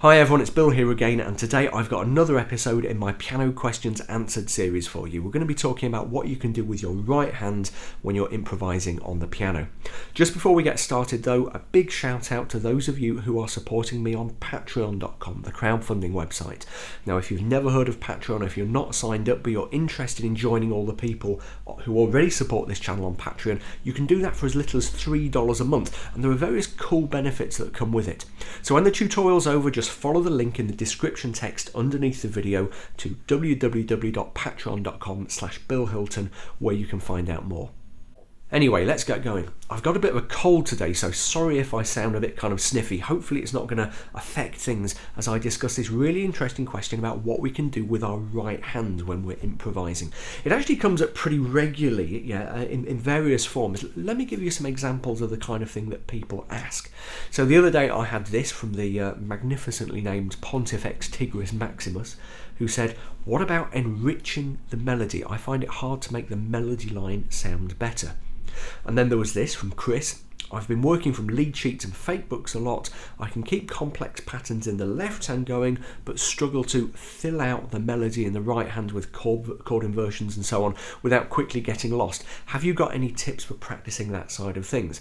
Hi everyone, it's Bill here again, and today I've got another episode in my Piano Questions Answered series for you. We're going to be talking about what you can do with your right hand when you're improvising on the piano. Just before we get started though, a big shout out to those of you who are supporting me on patreon.com, the crowdfunding website. Now if you've never heard of Patreon, if you're not signed up but you're interested in joining all the people who already support this channel on Patreon, you can do that for as little as $3 a month, and there are various cool benefits that come with it. So when the tutorial's over, just follow the link in the description text underneath the video to www.patreon.com/Bill Hilton, where you can find out more. Anyway, let's get going. I've got a bit of a cold today, so sorry if I sound a bit kind of sniffy. Hopefully it's not going to affect things as I discuss this really interesting question about what we can do with our right hand when we're improvising. It actually comes up pretty regularly, in various forms. Let me give you some examples of the kind of thing that people ask. So the other day I had this from the magnificently named Pontifex Tigris Maximus, who said, "What about enriching the melody? I find it hard to make the melody line sound better." And then there was this from Chris: "I've been working from lead sheets and fake books a lot. I can keep complex patterns in the left hand going, but struggle to fill out the melody in the right hand with chord inversions and so on without quickly getting lost. Have you got any tips for practicing that side of things?"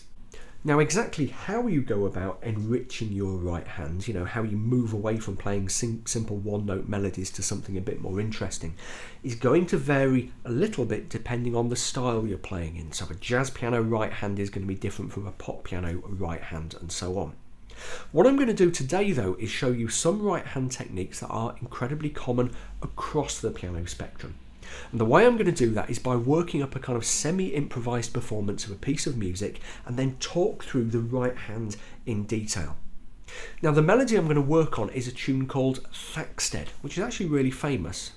Now, exactly how you go about enriching your right hand, how you move away from playing simple one-note melodies to something a bit more interesting, is going to vary a little bit depending on the style you're playing in. So a jazz piano right hand is going to be different from a pop piano right hand, and so on. What I'm going to do today though is show you some right hand techniques that are incredibly common across the piano spectrum. And the way I'm going to do that is by working up a kind of semi-improvised performance of a piece of music and then talk through the right hand in detail. Now the melody I'm going to work on is a tune called Thaxted, which is actually really famous.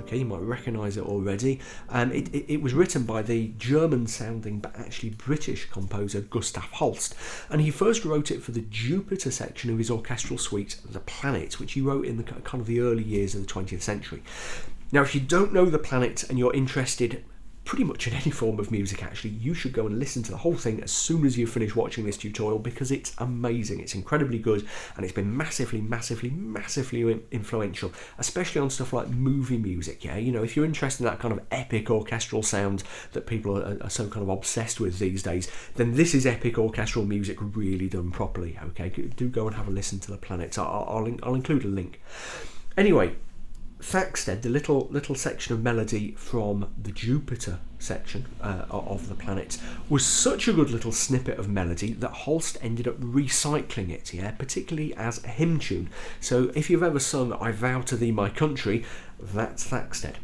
Okay, you might recognise it already. It was written by the German-sounding but actually British composer Gustav Holst, and he first wrote it for the Jupiter section of his orchestral suite, The Planet, which he wrote in the kind of the early years of the 20th century. Now, if you don't know The Planet and you're interested pretty much in any form of music, actually, you should go and listen to the whole thing as soon as you finish watching this tutorial, because it's amazing. It's incredibly good, and it's been massively influential, especially on stuff like movie music. If you're interested in that kind of epic orchestral sound that people are so kind of obsessed with these days, then this is epic orchestral music really done properly. Okay, do go and have a listen to The Planet. I'll include a link. Anyway, Thaxted, the little section of melody from the Jupiter section of The Planet, was such a good little snippet of melody that Holst ended up recycling it, particularly as a hymn tune. So if you've ever sung "I Vow to Thee, My Country," that's Thaxted.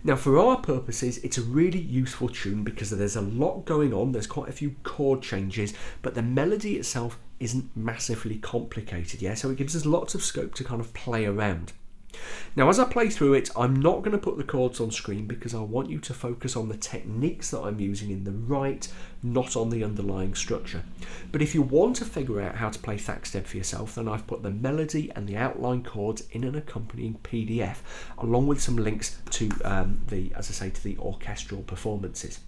Now for our purposes, it's a really useful tune because there's a lot going on, there's quite a few chord changes, but the melody itself isn't massively complicated, so it gives us lots of scope to kind of play around. Now as I play through it, I'm not going to put the chords on screen because I want you to focus on the techniques that I'm using in the right, not on the underlying structure. But if you want to figure out how to play Thaxted for yourself, then I've put the melody and the outline chords in an accompanying PDF, along with some links to the orchestral performances.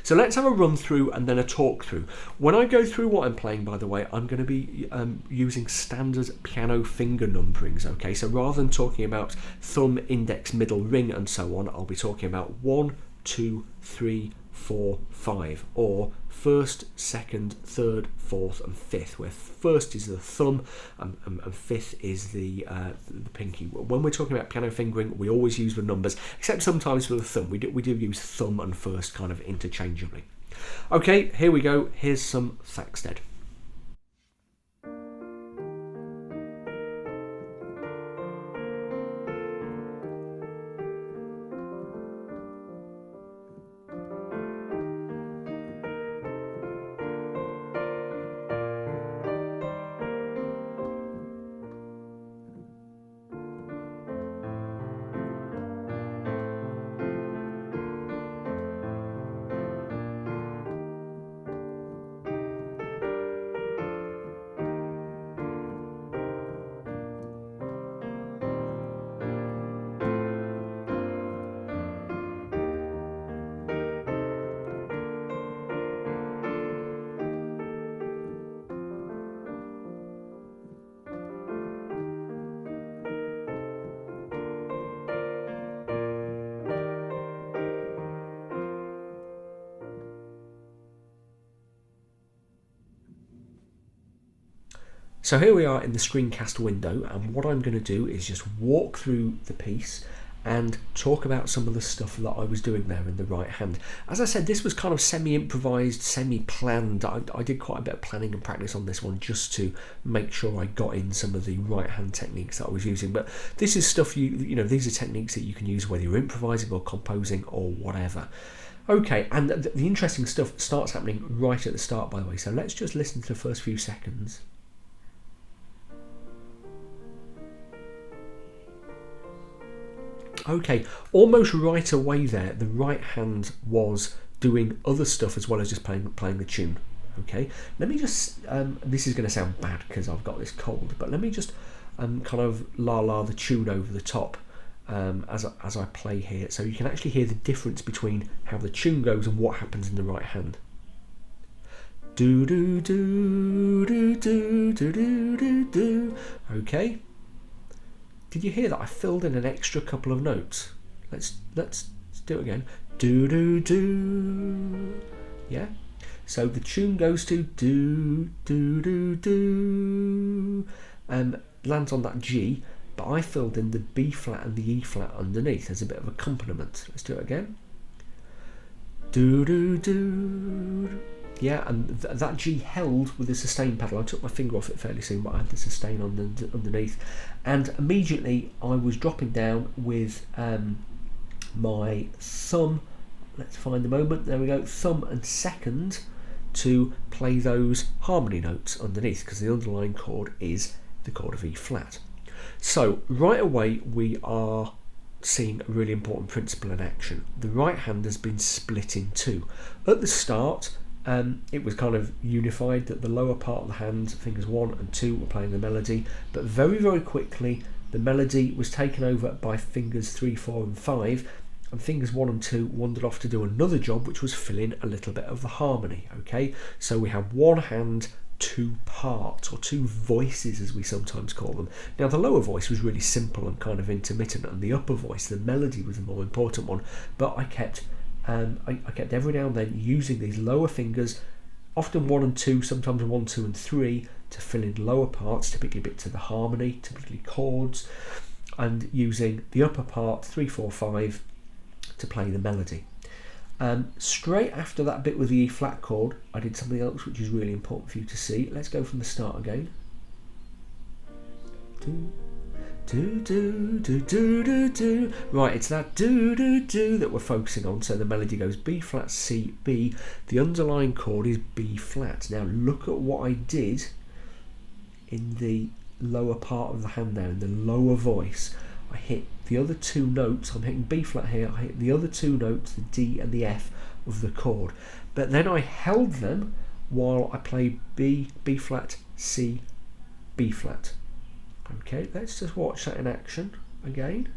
So let's have a run through and then a talk through. When I go through what I'm playing, by the way, I'm going to be using standard piano finger numberings, okay? So rather than talking about thumb, index, middle, ring and so on, I'll be talking about 1, 2, 3, 4, 5, or first, second, third, fourth and fifth, where first is the thumb and fifth is the pinky. When we're talking about piano fingering, we always use the numbers, except sometimes for the thumb. We do use thumb and first kind of interchangeably. Okay, here we go. Here's some Thaxted. So here we are in the screencast window, and what I'm going to do is just walk through the piece and talk about some of the stuff that I was doing there in the right hand. As I said, this was kind of semi-improvised, semi-planned. I did quite a bit of planning and practice on this one just to make sure I got in some of the right hand techniques that I was using. But this is stuff you know, these are techniques that you can use whether you're improvising or composing or whatever. Okay, and the interesting stuff starts happening right at the start, by the way. So let's just listen to the first few seconds. Okay, almost right away there, the right hand was doing other stuff as well as just playing the tune. Okay, let me just, this is going to sound bad because I've got this cold, but let me just kind of la the tune over the top as I play here, so you can actually hear the difference between how the tune goes and what happens in the right hand. Do do do do do do do do do. Okay. Did you hear that? I filled in an extra couple of notes. Let's do it again. Do do do. Yeah. So the tune goes to do do do do, lands on that G, but I filled in the B flat and the E flat underneath as a bit of accompaniment. Let's do it again. Do do do. Yeah, and that G held with the sustain pedal. I took my finger off it fairly soon, but I had the sustain underneath, and immediately I was dropping down with my thumb. Let's find the moment. There we go. Thumb and second to play those harmony notes underneath, because the underlying chord is the chord of E flat. So right away we are seeing a really important principle in action. The right hand has been split in two. At the start, it was kind of unified that the lower part of the hand, fingers 1 and 2, were playing the melody, but very, very quickly the melody was taken over by fingers 3, 4 and 5, and fingers 1 and 2 wandered off to do another job, which was fill in a little bit of the harmony. Okay, so we have one hand, two parts, or two voices as we sometimes call them. Now the lower voice was really simple and kind of intermittent, and the upper voice, the melody, was the more important one, but I kept every now and then using these lower fingers, often 1 and 2, sometimes 1, 2 and 3, to fill in lower parts, typically bits of the harmony, typically chords, and using the upper part, 3, 4, 5, to play the melody. Straight after that bit with the E flat chord, I did something else which is really important for you to see. Let's go from the start again. Do do do do do do. Right, it's that do do do that we're focusing on. So the melody goes B flat C B. The underlying chord is B flat. Now look at what I did in the lower part of the hand there, in the lower voice. I hit the other two notes. I'm hitting B flat here. I hit the other two notes, the D and the F of the chord. But then I held them while I played B, B flat, C, B flat. Okay, let's just watch that in action again.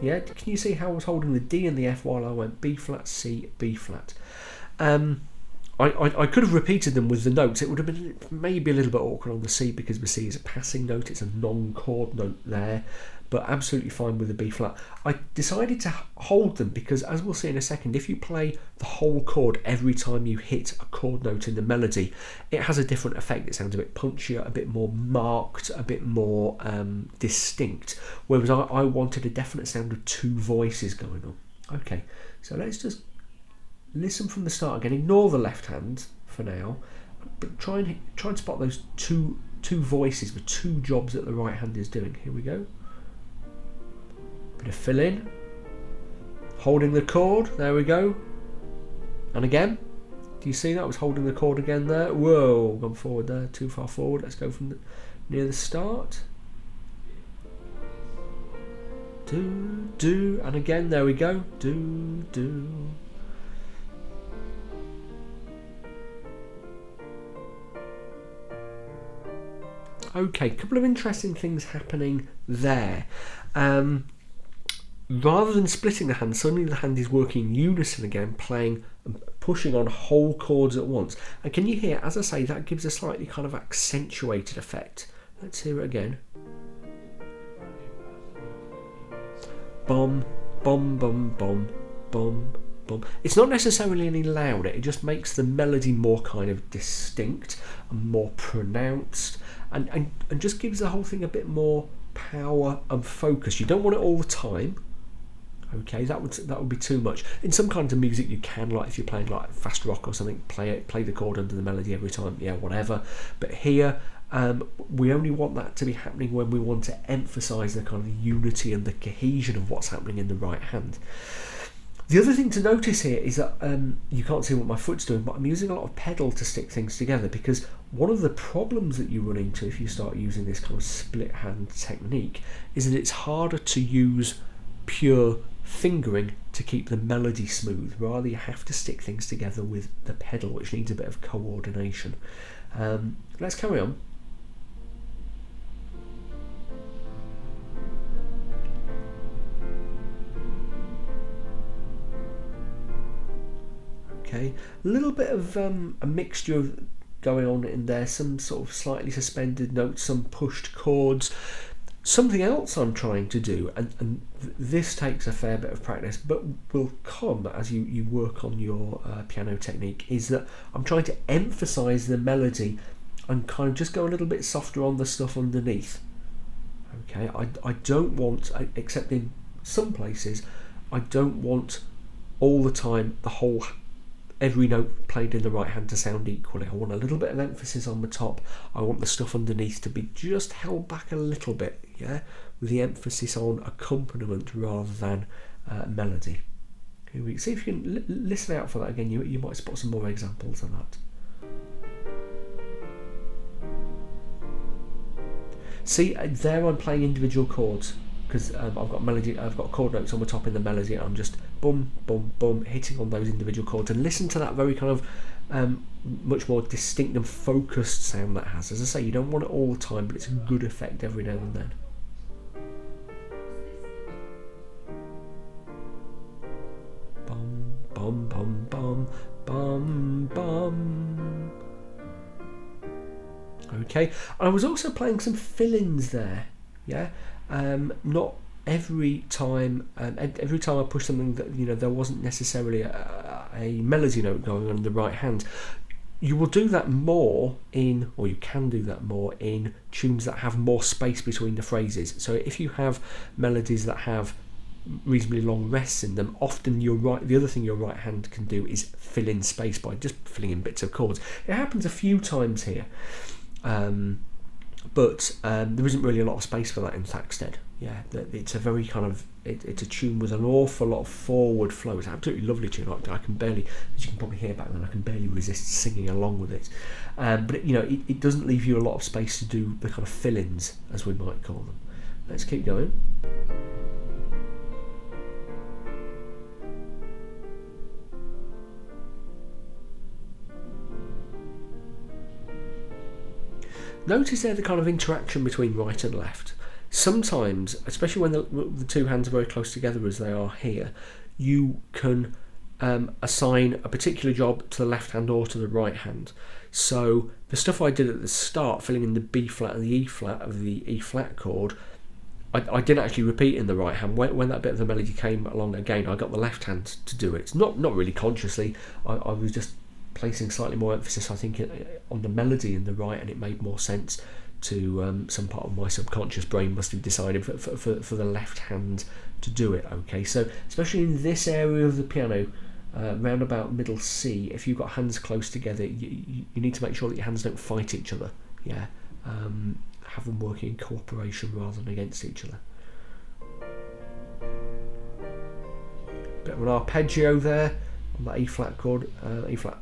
Yeah, can you see how I was holding the D and the F while I went B flat, C, B flat? I could have repeated them with the notes. It would have been maybe a little bit awkward on the C because the C is a passing note, it's a non-chord note there, but absolutely fine with the B flat. I decided to hold them because, as we'll see in a second, if you play the whole chord every time you hit a chord note in the melody, it has a different effect. It sounds a bit punchier, a bit more marked, a bit more distinct, whereas I wanted a definite sound of two voices going on. Okay, so let's just listen from the start again. Ignore the left hand for now, but try and spot those two voices, the two jobs that the right hand is doing. Here we go. Bit of fill in, holding the chord, there we go, and again, do you see that? I was holding the chord again there. Whoa, gone forward there, too far forward. Let's go from near the start. Do, do, and again, there we go. Do, do. Okay, a couple of interesting things happening there. Rather than splitting the hand, suddenly the hand is working in unison again, playing and pushing on whole chords at once. And can you hear, as I say, that gives a slightly kind of accentuated effect. Let's hear it again. Bum, bum, bum, bum, bum, bum. It's not necessarily any louder, it just makes the melody more kind of distinct and more pronounced, and just gives the whole thing a bit more power and focus. You don't want it all the time. Okay, that would be too much. In some kinds of music you can, like if you're playing like fast rock or something, play the chord under the melody every time, yeah, whatever. But here, we only want that to be happening when we want to emphasise the kind of unity and the cohesion of what's happening in the right hand. The other thing to notice here is that you can't see what my foot's doing, but I'm using a lot of pedal to stick things together, because one of the problems that you run into if you start using this kind of split hand technique is that it's harder to use pure fingering to keep the melody smooth. Rather, you have to stick things together with the pedal, which needs a bit of coordination. Let's carry on. Okay, a little bit of a mixture going on in there, some sort of slightly suspended notes, some pushed chords. Something else I'm trying to do, and this takes a fair bit of practice, but will come as you work on your piano technique, is that I'm trying to emphasise the melody and kind of just go a little bit softer on the stuff underneath. Okay, I don't want, except in some places, I don't want all the time every note played in the right hand to sound equally. I want a little bit of emphasis on the top. I want the stuff underneath to be just held back a little bit, yeah, with the emphasis on accompaniment rather than melody. Here we see if you can listen out for that again. You might spot some more examples of that. See, there I'm playing individual chords, because I've got chord notes on the top in the melody, and I'm just bum bum bum hitting on those individual chords, and listen to that very kind of much more distinct and focused sound that has. As I say, you don't want it all the time, but it's a good effect every now and then. Bum bum bum bum bum bum. Okay, I was also playing some fill-ins there, yeah. Not every time. Every time I push something that there wasn't necessarily a melody note going on in the right hand. You will do that more in, or you can do that more in tunes that have more space between the phrases. So if you have melodies that have reasonably long rests in them, often the other thing your right hand can do is fill in space by just filling in bits of chords. It happens a few times here. But there isn't really a lot of space for that in Thaxted. Yeah, it's a very kind of it's a tune with an awful lot of forward flow. It's an absolutely lovely tune. I can barely, as you can probably hear back then, I can barely resist singing along with it. But it doesn't leave you a lot of space to do the kind of fill-ins, as we might call them. Let's keep going. Notice there the kind of interaction between right and left. Sometimes, especially when the two hands are very close together as they are here, you can assign a particular job to the left hand or to the right hand. So the stuff I did at the start, filling in the B flat and the E flat of the E flat chord, I didn't actually repeat in the right hand. When that bit of the melody came along again, I got the left hand to do it. Not really consciously. I was just placing slightly more emphasis, I think, on the melody in the right, and it made more sense to some part of my subconscious brain must have decided for the left hand to do it. Okay, so especially in this area of the piano, round about middle C, if you've got hands close together, you need to make sure that your hands don't fight each other. Yeah, have them working in cooperation rather than against each other. Bit of an arpeggio there on that E flat chord, E flat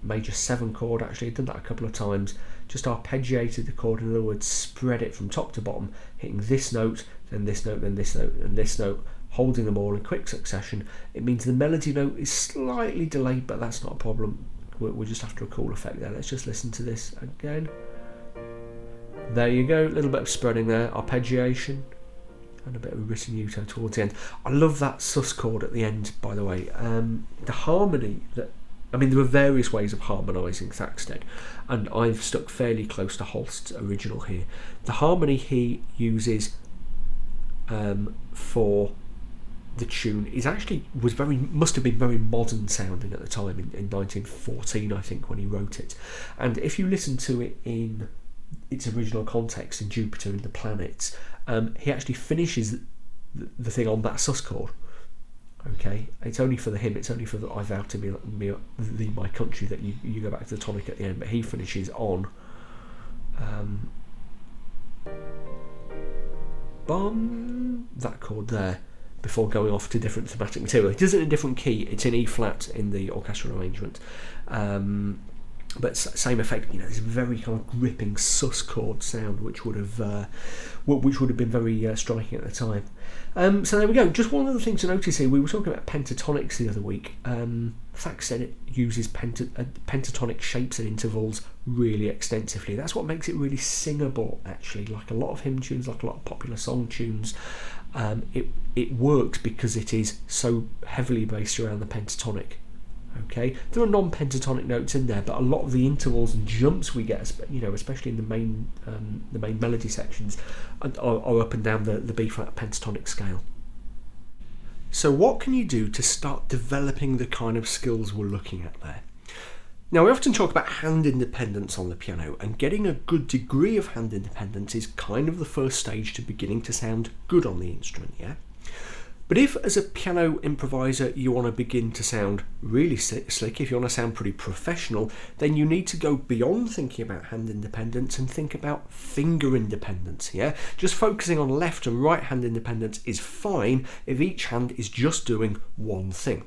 major 7 chord. Actually, I've done that a couple of times. Just arpeggiated the chord, in other words, spread it from top to bottom, hitting this note, then this note, then this note, and this note, holding them all in quick succession. It means the melody note is slightly delayed, but that's not a problem. We're just after a cool effect there. Let's just listen to this again. There you go, a little bit of spreading there, arpeggiation, and a bit of ritenuto towards the end. I love that sus chord at the end, by the way. The harmony there are various ways of harmonising Thaxted, and I've stuck fairly close to Holst's original here. The harmony he uses for the tune must have been very modern sounding at the time in 1914, I think, when he wrote it. And if you listen to it in its original context in Jupiter and the Planets, he actually finishes the thing on that sus chord. Okay, it's only for the hymn, it's only for the I vow to thee my country that you go back to the tonic at the end, but he finishes on that chord there before going off to different thematic material. It is in a different key, it's in E flat in the orchestral arrangement, but same effect, this very kind of gripping sus chord sound, which would have been very striking at the time. So there we go. Just one other thing to notice here. We were talking about pentatonics the other week. Thaxted uses pentatonic shapes and intervals really extensively. That's what makes it really singable, actually. Like a lot of hymn tunes, like a lot of popular song tunes, it works because it is so heavily based around the pentatonic. Okay, there are non-pentatonic notes in there, but a lot of the intervals and jumps we get, especially in the main melody sections, are up and down the B flat pentatonic scale. So what can you do to start developing the kind of skills we're looking at there? Now, we often talk about hand independence on the piano, and getting a good degree of hand independence is kind of the first stage to beginning to sound good on the instrument, yeah? But if, as a piano improviser, you want to begin to sound really slick, if you want to sound pretty professional, then you need to go beyond thinking about hand independence and think about finger independence, yeah? Just focusing on left and right hand independence is fine if each hand is just doing one thing.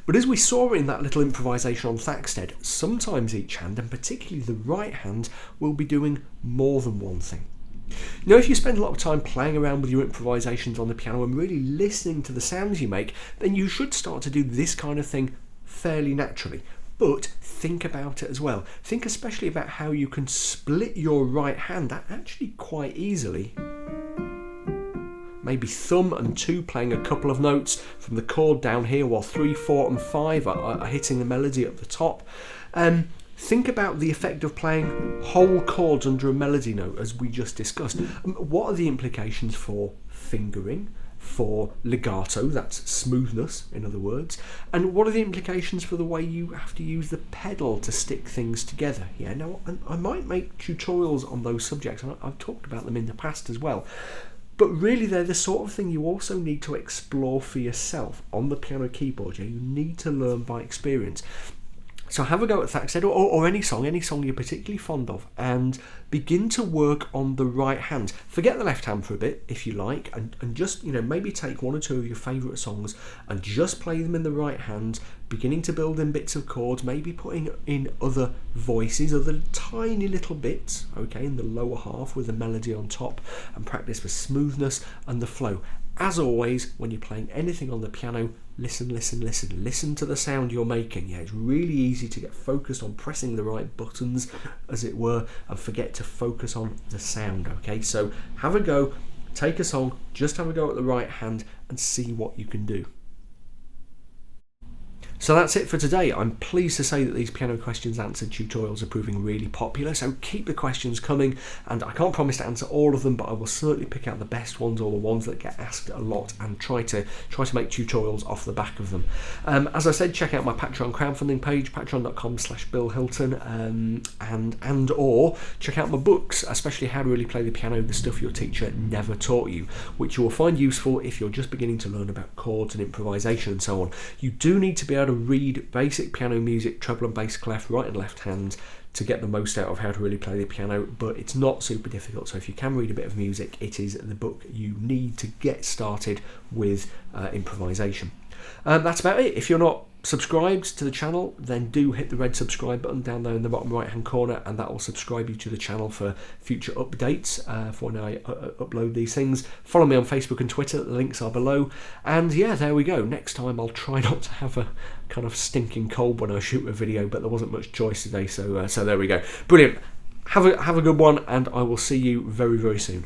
But as we saw in that little improvisation on Thaxted, sometimes each hand, and particularly the right hand, will be doing more than one thing. If you spend a lot of time playing around with your improvisations on the piano and really listening to the sounds you make, then you should start to do this kind of thing fairly naturally. But think about it as well. Think especially about how you can split your right hand actually quite easily. Maybe thumb and 2 playing a couple of notes from the chord down here, while 3, 4 and 5 are hitting the melody at the top. Think about the effect of playing whole chords under a melody note, as we just discussed. What are the implications for fingering, for legato, that's smoothness in other words, and what are the implications for the way you have to use the pedal to stick things together? Yeah, now I might make tutorials on those subjects, and I've talked about them in the past as well. But really, they're the sort of thing you also need to explore for yourself on the piano keyboard. Yeah, you need to learn by experience. So have a go at Thaxted or any song you're particularly fond of, and begin to work on the right hand. Forget the left hand for a bit if you like, and just maybe take 1 or 2 of your favourite songs and just play them in the right hand, beginning to build in bits of chords, maybe putting in other voices, other tiny little bits, okay, in the lower half with the melody on top, and practice for smoothness and the flow. As always, when you're playing anything on the piano, listen to the sound you're making. Yeah, it's really easy to get focused on pressing the right buttons, as it were, and forget to focus on the sound. Okay, so have a go, take a song, just have a go at the right hand and see what you can do. So that's it for today. I'm pleased to say that these piano questions answered tutorials are proving really popular, so keep the questions coming, and I can't promise to answer all of them, but I will certainly pick out the best ones or the ones that get asked a lot and try to make tutorials off the back of them. As I said, check out my Patreon crowdfunding page, patreon.com/Bill Hilton, and or check out my books, especially How to Really Play the Piano, the Stuff Your Teacher Never Taught You, which you will find useful if you're just beginning to learn about chords and improvisation and so on. You do need to be able to read basic piano music, treble and bass clef, right and left hand, to get the most out of How to Really Play the Piano, but it's not super difficult. So if you can read a bit of music, it is the book you need to get started with improvisation. That's about it. If you're not subscribed to the channel, then do hit the red subscribe button down there in the bottom right hand corner, and that will subscribe you to the channel for future updates for when I upload these things. Follow me on Facebook and Twitter, the links are below, and yeah, there we go. Next time I'll try not to have a kind of stinking cold when I shoot a video, but there wasn't much choice today, so there we go. Brilliant. Have a good one, and I will see you very, very soon.